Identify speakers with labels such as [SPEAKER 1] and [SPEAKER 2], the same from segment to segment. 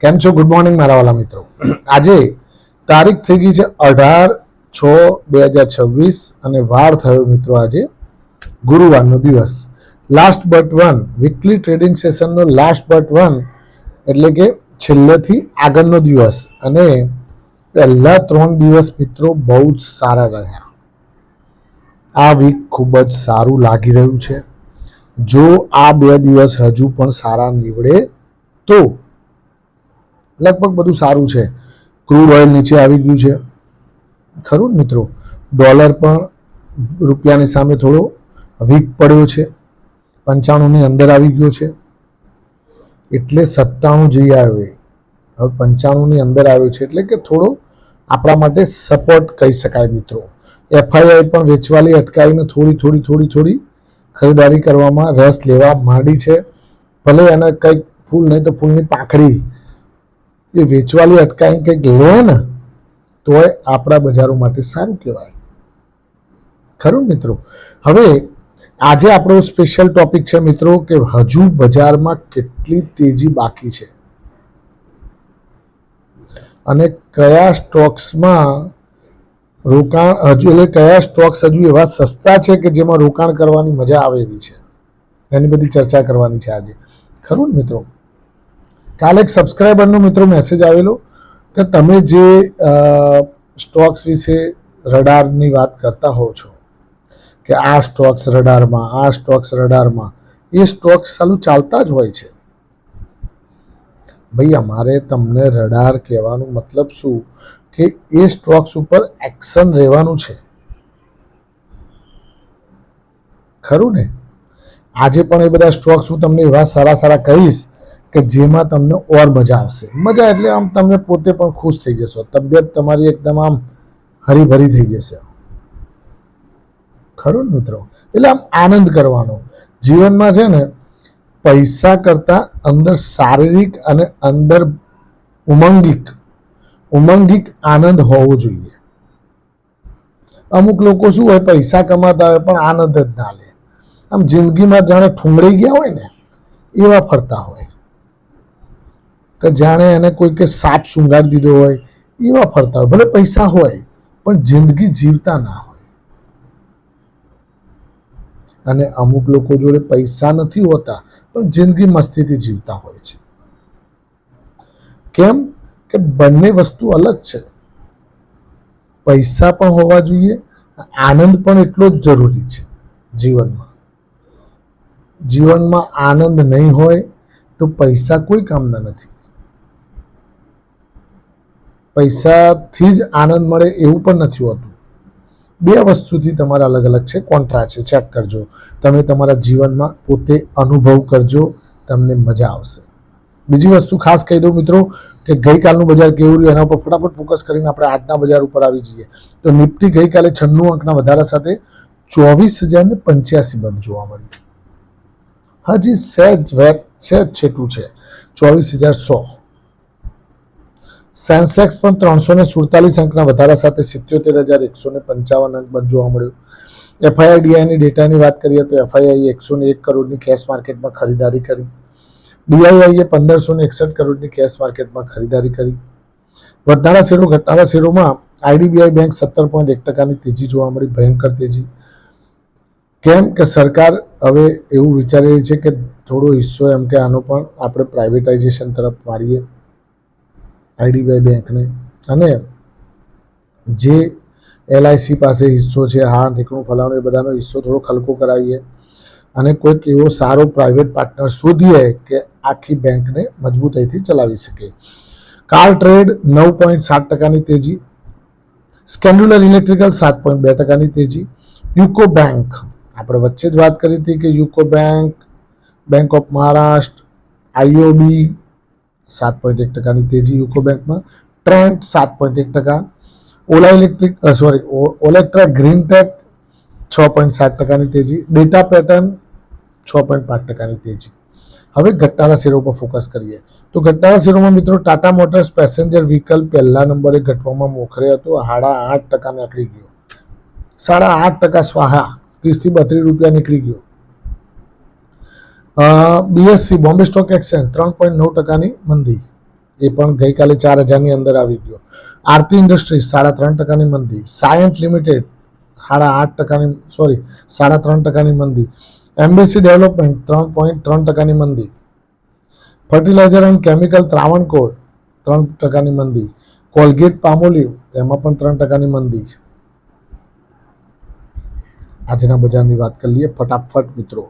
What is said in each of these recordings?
[SPEAKER 1] કેમ છો? Good morning મારા વાલા મિત્રો. આજે તારીખ થઈ ગઈ છે 18/6/2026 અને વાર થયો મિત્રો આજે ગુરુવારનો દિવસ. Last but one weekly trading સેશનનો લાસ્ટ બટ વન એટલે કે છેલ્લેથી આગળનો દિવસ. અને પહેલા 3 દિવસ મિત્રો બહુ જ સારા રહ્યા. આ વીક ખૂબ જ સારું લાગી રહ્યું છે. જો આ 2 દિવસ હજુ પણ સારા નીવડે તો લગભગ બધું સારું છે. ક્રૂડ ઓઇલ નીચે આવી ગયું છે, ખરું ને મિત્રો? ડોલર પણ રૂપિયાની સામે થોડો વીક પડ્યો છે, 95ની અંદર આવી ગયો છે. એટલે 97 જઈ આવ્યો, હવે 95ની અંદર આવ્યો છે, એટલે કે થોડો આપણા માટે સપોર્ટ કહી શકાય મિત્રો. એફઆઈઆઈ પણ વેચવાલી અટકાવીને થોડી ખરીદારી કરવામાં રસ લેવા માંડી છે. ભલે એને કંઈક ફૂલ નહીં તો ફૂલની પાંખડી એ વેચવાલી અટકાવી કંઈક લે ને તોય આપણા બજારો માટે સારું કહેવાય, ખરું મિત્રો? હવે આજે આપણો સ્પેશિયલ ટોપિક છે મિત્રો કે હજુ બજારમાં કેટલી તેજી બાકી છે અને કયા સ્ટોક્સમાં રોકાણ એટલે કયા સ્ટોક્સ હજુ એવા સસ્તા છે કે જેમાં રોકાણ કરવાની મજા આવે એવી છે. એની બધી ચર્ચા કરવાની છે આજે, ખરું ને મિત્રો? કાલે એક સબસ્ક્રાઈબરનો મિત્રો મેસેજ આવેલો કે તમે જે સ્ટોક્સ વિશે રડારની વાત કરતા હોવ છો કે આ સ્ટોક્સ રડારમાં એ સ્ટોક્સ ચાલુ ચાલતા જ હોય છે. ભાઈ, અમારે તમને રડાર કહેવાનું મતલબ શું કે એ સ્ટોક્સ ઉપર એક્શન રહેવાનું છે, ખરું ને? આજે પણ એ બધા સ્ટોક્સ હું તમને એવા સારા કહીશ કે જેમાં તમને ઓર મજા આવશે. મજા એટલે આમ તમે પોતે પણ ખુશ થઈ જશો, તબિયત તમારી એકદમ આમ હરીભરી થઈ જશે, ખરું ને મિત્રો? એટલે આમ આનંદ કરવાનો જીવનમાં છે ને. પૈસા કરતા અંદર શારીરિક અને અંદર ઉમંગિક આનંદ હોવો જોઈએ. અમુક લોકો શું હોય, પૈસા કમાતા હોય પણ આનંદ જ ના લે. આમ જિંદગીમાં જાણે ઠુંગળી ગયા હોય ને એવા ફરતા હોય, કે જાણે એને કોઈકે સાપ શૃંગારી દીધો હોય એવા ફરતા હોય. ભલે પૈસા હોય પણ જિંદગી જીવતા ના હોય. અને અમુક લોકો જોડે પૈસા નથી હોતા પણ જિંદગી મસ્તીથી જીવતા હોય છે. કેમ કે બંને વસ્તુ અલગ છે. પૈસા પણ હોવા જોઈએ, આનંદ પણ એટલો જ જરૂરી છે જીવનમાં આનંદ નહીં હોય તો પૈસા કોઈ કામના નથી. પૈસાથી જ આનંદ મળે એવું પણ નથી હોતું. 2 વસ્તુથી તમારા અલગ છે, કોન્ટ્રા છે. ચેક કરજો, તમે તમારા જીવનમાં પોતે અનુભવ કરજો, તમને મજા આવશે. બીજી વસ્તુ ખાસ કહી દઉં મિત્રો કે ગઈકાલનું બજાર કેવું રહ્યું એના ઉપર ફટાફટ ફોકસ કરીને આપણે આજના બજાર ઉપર આવી જઈએ. તો નિફ્ટી ગઈકાલે 96 અંકના વધારા સાથે 24,085 બંધ જોવા મળ્યું. હજી સહેજ છેટું છે 24,100. સેન્સેક્સ પણ 347 અંકના વધારા સાથે 77,155 અંક બંધ જોવા મળ્યું. એફઆઈઆઈડીઆઈની ડેટાની વાત કરીએ તો એફઆઈઆઈએ 101 કરોડની કેશ માર્કેટમાં ખરીદારી કરી. ડીઆઈઆઈએ 1,561 કરોડની કેશ માર્કેટમાં ખરીદારી કરી. ઘટનારા શેરોમાં આઈડીબીઆઈ બેંક 17.1% તેજી જોવા મળી, ભયંકર તેજી. કેમ કે સરકાર હવે એવું વિચારી રહી છે કે થોડો હિસ્સો એમ કે આનો પણ આપણે પ્રાઇવેટાઇઝેશન તરફ વાળીએ આઈડીબીઆઈ બેંકને, અને જે એલઆઈસી પાસે હિસ્સો છે, હા નીકળું ફલાણું, એ બધાનો હિસ્સો થોડો ખલકો કરાવીએ અને કોઈક એવો સારો પ્રાઇવેટ પાર્ટનર શોધીએ કે આખી બેંકને મજબૂતાઈથી ચલાવી શકે. કાર ટ્રેડ 9.7%ની તેજી. સ્કેન્ડ્યુલર ઇલેક્ટ્રિકલ 7.2%ની તેજી. યુકો બેંક, આપણે વચ્ચે જ વાત કરી હતી કે UCO bank, bank of Maharashtra, IOB 7.1%ની તેજી યુકો બેંકમાં. ટ્રેન્ટ 7.1%. ઓલેક્ટ્રા ગ્રીનટેક 6.7%ની તેજી. ડેટા પેટર્ન 6.5%ની તેજી. હવે ઘટનારા શેરો પર ફોકસ કરીએ તો ઘટનારા શેરોમાં મિત્રો ટાટા મોટર્સ પેસેન્જર વ્હીકલ પહેલા નંબરે ઘટવામાં મોખરે હતો, 8.5% નીકળી ગયો. 8.5% સ્વાહા, 30 થી 32 રૂપિયા નીકળી ગયો. બીએસસી બોમ્બે સ્ટોક એક્સચેન્જ 3.9%ની મંદી. એ પણ ગઈકાલે 4,000ની અંદર આવી ગયો. આરતી ઇન્ડસ્ટ્રીઝ 3.5%ની મંદી. સાયન્ટ લિમિટેડ 3.5%ની મંદી. એમ્બેસી ડેવલપમેન્ટ 3.3%ની મંદી. ફર્ટિલાઇઝર એન્ડ કેમિકલ ત્રાવણકોર 3%ની મંદી. કોલગેટ પામોલિવ એમાં પણ 3%ની મંદી. આજના બજારની વાત કરી લઈએ ફટાફટ મિત્રો.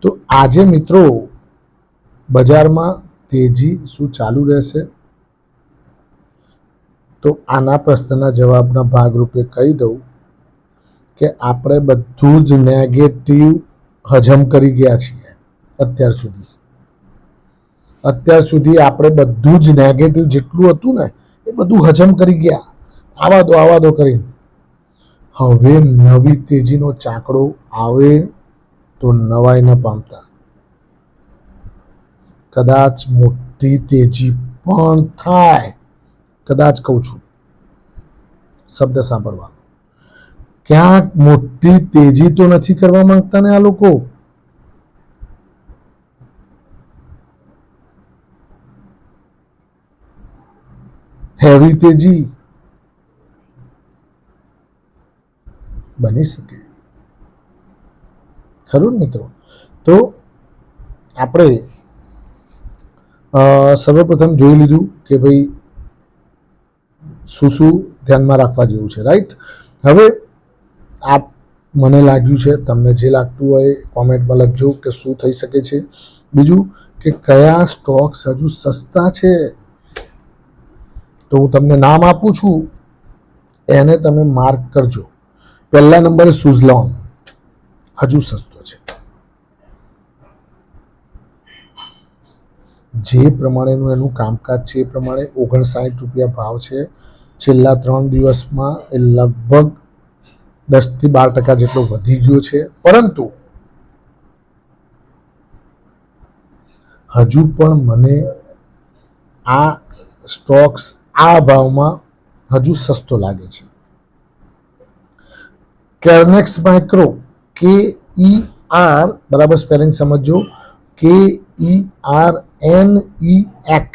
[SPEAKER 1] તો આજે મિત્રો બજારમાં તેજી શું ચાલુ રહેશે? તો આના પ્રશ્નના જવાબના ભાગરૂપે કહી દઉં કે આપણે બધું જ નેગેટિવ હજમ કરી ગયા છીએ અત્યાર સુધી આપણે બધું જ નેગેટિવ જેટલું હતું ને એ બધું હજમ કરી ગયા. આવા દો કરી હવે નવી તેજીનો ચાકડો આવે તો નવાઈ ન પામતા. કદાચ મોટી તેજી પણ થાય. કદાચ કહું છું, શબ્દ સાંભળવા. ક્યાંક મોટી તેજી તો નથી કરવા માંગતા ને આ લોકો. હેવી તેજી બની શકે ખરું ને મિત્રો? તો આપણે સર્વપ્રથમ જોઈ લીધું કે ભાઈ શું ધ્યાનમાં રાખવા જેવું છે, રાઈટ? હવે મને લાગ્યું છે, તમને જે લાગતું હોય કોમેન્ટમાં લખજો કે શું થઈ શકે છે. બીજું કે કયા સ્ટોક્સ હજુ સસ્તા છે, તો હું તમને નામ આપું છું, એને તમે માર્ક કરજો. પહેલા નંબરે સુઝલોન હજુ સસ્તો છે. જે પ્રમાણેનું એનું કામકાજ છે એ પ્રમાણે 59 રૂપિયા ભાવ છે. છેલ્લા 3 દિવસમાં એ લગભગ 10 થી 12% જેટલો વધી ગયો છે. પરંતુ હજુ પણ મને આ સ્ટોક્સ આ ભાવમાં હજુ સસ્તો લાગે છે. કેરનેક્સ માઇક્રો KER બરાબર સ્પેલિંગ સમજો, KERNEX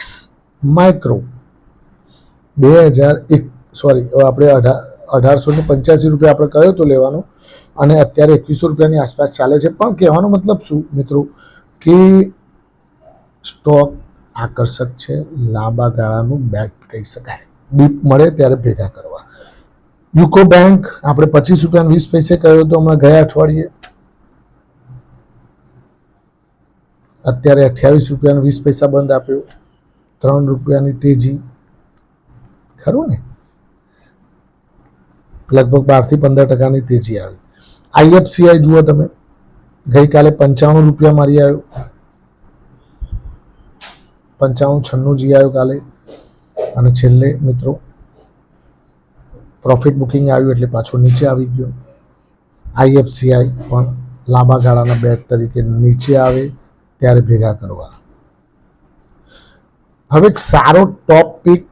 [SPEAKER 1] માઇક્રો 1885 રૂપિયા આપણે કહ્યો તો લેવાનો, અને અત્યારે 2100 રૂપિયાની આસપાસ ચાલે છે. પણ કહેવાનો મતલબ શું મિત્રો કે સ્ટોક આકર્ષક છે, લાંબા ગાળાનું બેટ કહી શકાય. ડીપ મળે ત્યારે ભેગા કરવા. યુકો બેંક આપણે 25.20 કહ્યું તો હમણાં ગયા અઠવાડિયે, અત્યારે 28.20 બંધ આપ્યો. 3 રૂપિયાની તેજી, ખરું ને? લગભગ 12 થી 15%ની તેજી આવી. IFCI જુઓ તમે, ગઈકાલે 95 રૂપિયા મારી આવ્યો, 95-96 જી આવ્યો કાલે. અને છેલ્લે મિત્રો પ્રોફિટ બુકિંગ આવ્યું એટલે પાછો નીચે આવી ગયો. IFCI પણ લાંબા ગાળાના બેટ તરીકે નીચે આવે ત્યારે ભેગા કરવા. હવે એક સારો ટોપ પિક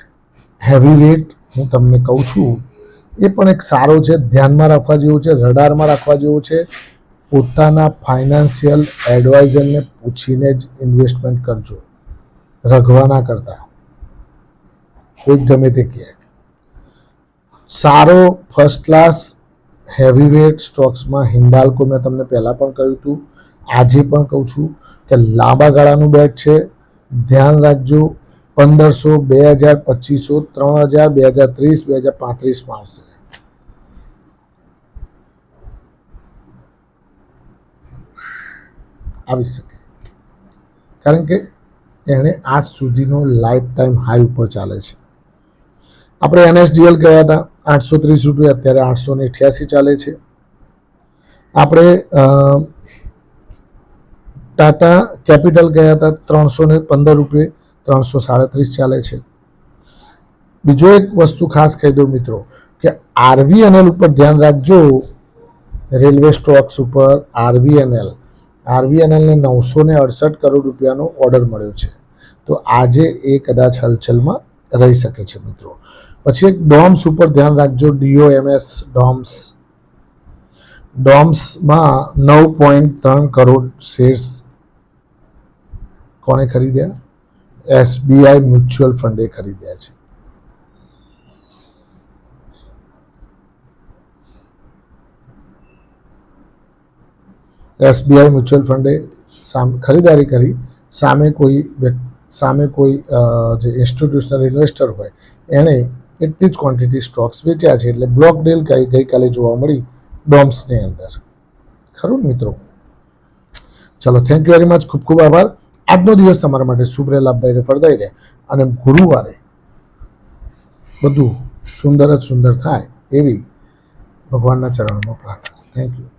[SPEAKER 1] હેવી વેટ હું તમને કહું છું, એ પણ એક સારો છે, ધ્યાનમાં રાખવા જેવું છે, રડારમાં રાખવા જેવું છે. પોતાના ફાઇનાન્શિયલ એડવાઇઝરને પૂછીને જ ઇન્વેસ્ટમેન્ટ કરજો, રઘવાના કરતા. કોઈ ગમે તે કહે. સારો ફર્સ્ટ ક્લાસ હેવી વેટ સ્ટોક્સમાં હિન્દાલ્કો મેં તમને પહેલાં પણ કહ્યું હતું, આજે પણ કહું છું કે લાંબા ગાળાનું બેટ છે. ધ્યાન રાખજો, 1500, 2000, 2500, 3000, 2030, 2035માં આવશે. આવી શકે, કારણ કે એણે આજ સુધીનો લાઈફ ટાઈમ હાઈ ઉપર ચાલે છે. આપણે NSDL ગયા હતા 830 રૂપિયા, અત્યારે 888 ચાલે છે. આપણે ટાટા કેપિટલ ગયા હતા 315 રૂપિયા, 337 ચાલે છે. બીજો એક વસ્તુ ખાસ કહી દઉં મિત્રો કે RVNL ઉપર ધ્યાન રાખજો. રેલવે સ્ટોક્સ ઉપર RVNL ને 968 કરોડ રૂપિયાનો ઓર્ડર મળ્યો છે. તો આજે એ કદાચ હલચલમાં રહી શકે છે મિત્રો. પછી એક ડોમ્સ ઉપર ધ્યાન રાખજો, DOMS. ડોમ્સમાં 9.3 કરોડ શેર્સ કોણે ખરીદ્યા? SBI મ્યુચ્યુઅલ ફંડે ખરીદ્યા છે. SBI મ્યુચ્યુઅલ ફંડે ખરીદારી કરી, સામે કોઈ જે ઇન્સ્ટિટ્યુશનલ ઇન્વેસ્ટર હોય એણે એટલી જ ક્વોન્ટિટી સ્ટોક્સ વેચ્યા છે. એટલે બ્લોક ડીલ ગઈકાલે જોવા મળી ડોમ્સની અંદર. ખરું મિત્રો? ચલો, થેન્ક યુ વેરી મચ. ખૂબ ખૂબ આભાર. આજનો દિવસ તમારા માટે શુભ રહે, લાભદાયી રહે, ફળદાયી રહે અને ગુરુવારે બધું સુંદર જ સુંદર થાય એવી ભગવાનના ચરણોમાં પ્રાર્થના. Thank you.